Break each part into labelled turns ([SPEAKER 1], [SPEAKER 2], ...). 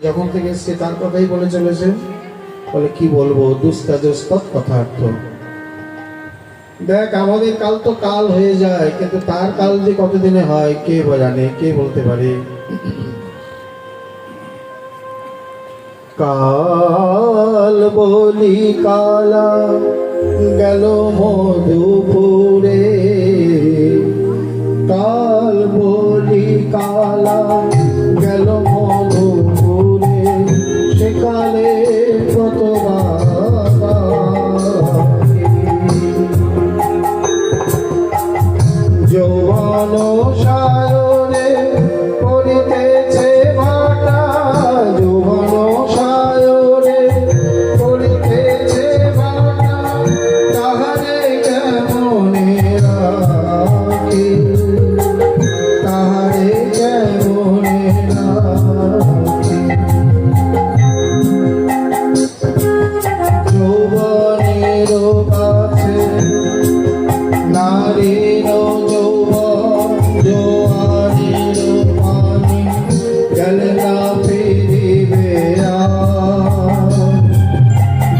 [SPEAKER 1] যখন থেকে এসছে তার কথাই বলে চলেছে। বলে কি বলবো, দুস্তাজস্তৎ কথার্থ। দেখ আমাদের কাল তো কাল হয়ে যায়, কিন্তু তার কাল যে কতদিনে হয় কে জানে, কে বলতে পারে। কাল বলি কালা গেল মধুপুরে, কাল বলি কালা গেল মধুপুরে, সেকালে কত যৌবন সায়নে পড়িতেছে ভাটা, যৌবন সায়নে পড়িতেছে ভাটা, তাহারে কেমনে রাখি, তাহারে কেমনে রাখি। যৌবনের কাছে নারীর যৌবন জোয়ারের পানি, গেলে না ফিরিবে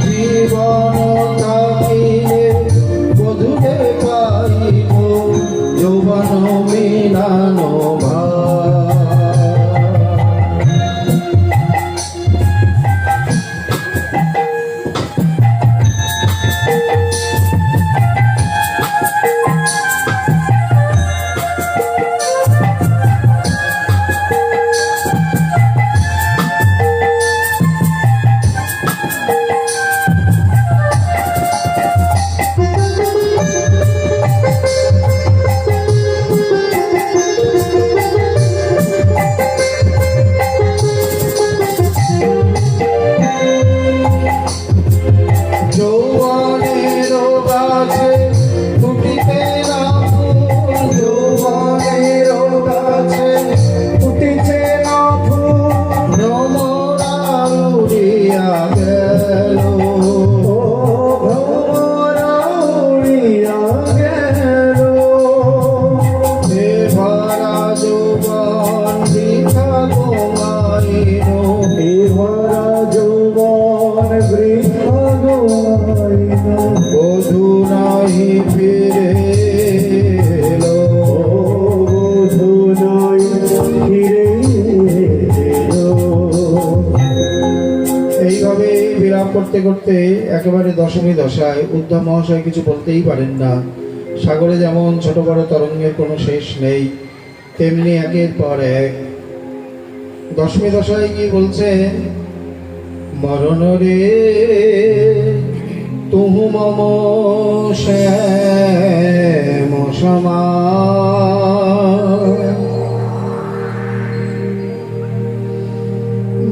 [SPEAKER 1] জীবন থাকিলে বধূকে পাইব, যৌবন মিলানো বধু নাহি ফিরে এলো, বধু নাহি ফিরে এলো। এইভাবে বিরাম করতে করতে একেবারে দশমী দশায় উদ্ধব মহাশয় কিছু বলতেই পারেন না। সাগরে যেমন ছোট বড় তরঙ্গের কোনো শেষ নেই, তেমনি একের পর এক দশমী দশায় কি বলছে, মরণ রে তুহু মম শ্যাম সমান,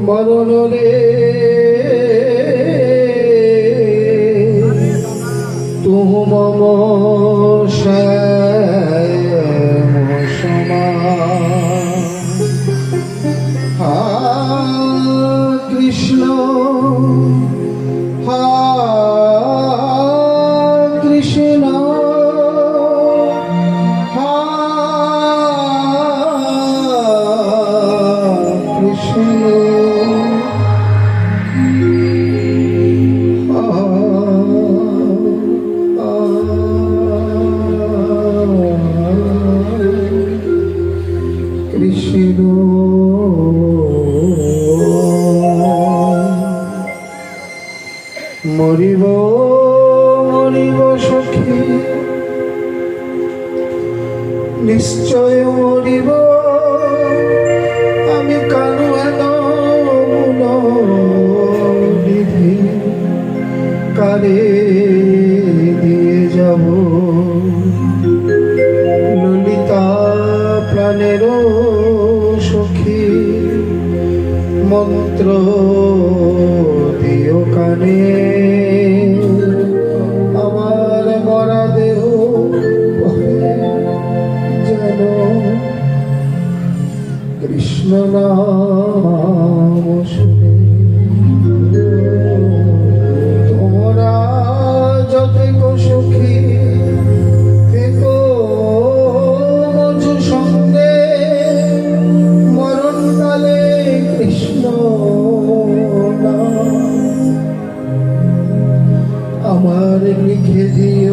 [SPEAKER 1] মরণ রে তুহু মম শ্যাম সমান। হা কৃষ্ণ হা কৃষ্ণ হা কৃষ্ণ কৃষ্ণ। মরিব মরিব সখী নিশ্চয় মরিব, আমি কানু এল নিধি কারে দিয়ে যাব, ললিতা প্রাণের সখী মন্ত্র দিও কানে, আমার মরা দেহ যেন কৃষ্ণ নাম শুনে। তোমরা যতে সুখী থেকো মধু সঙ্গে, মরণকালে কৃষ্ণ লিখে দিও।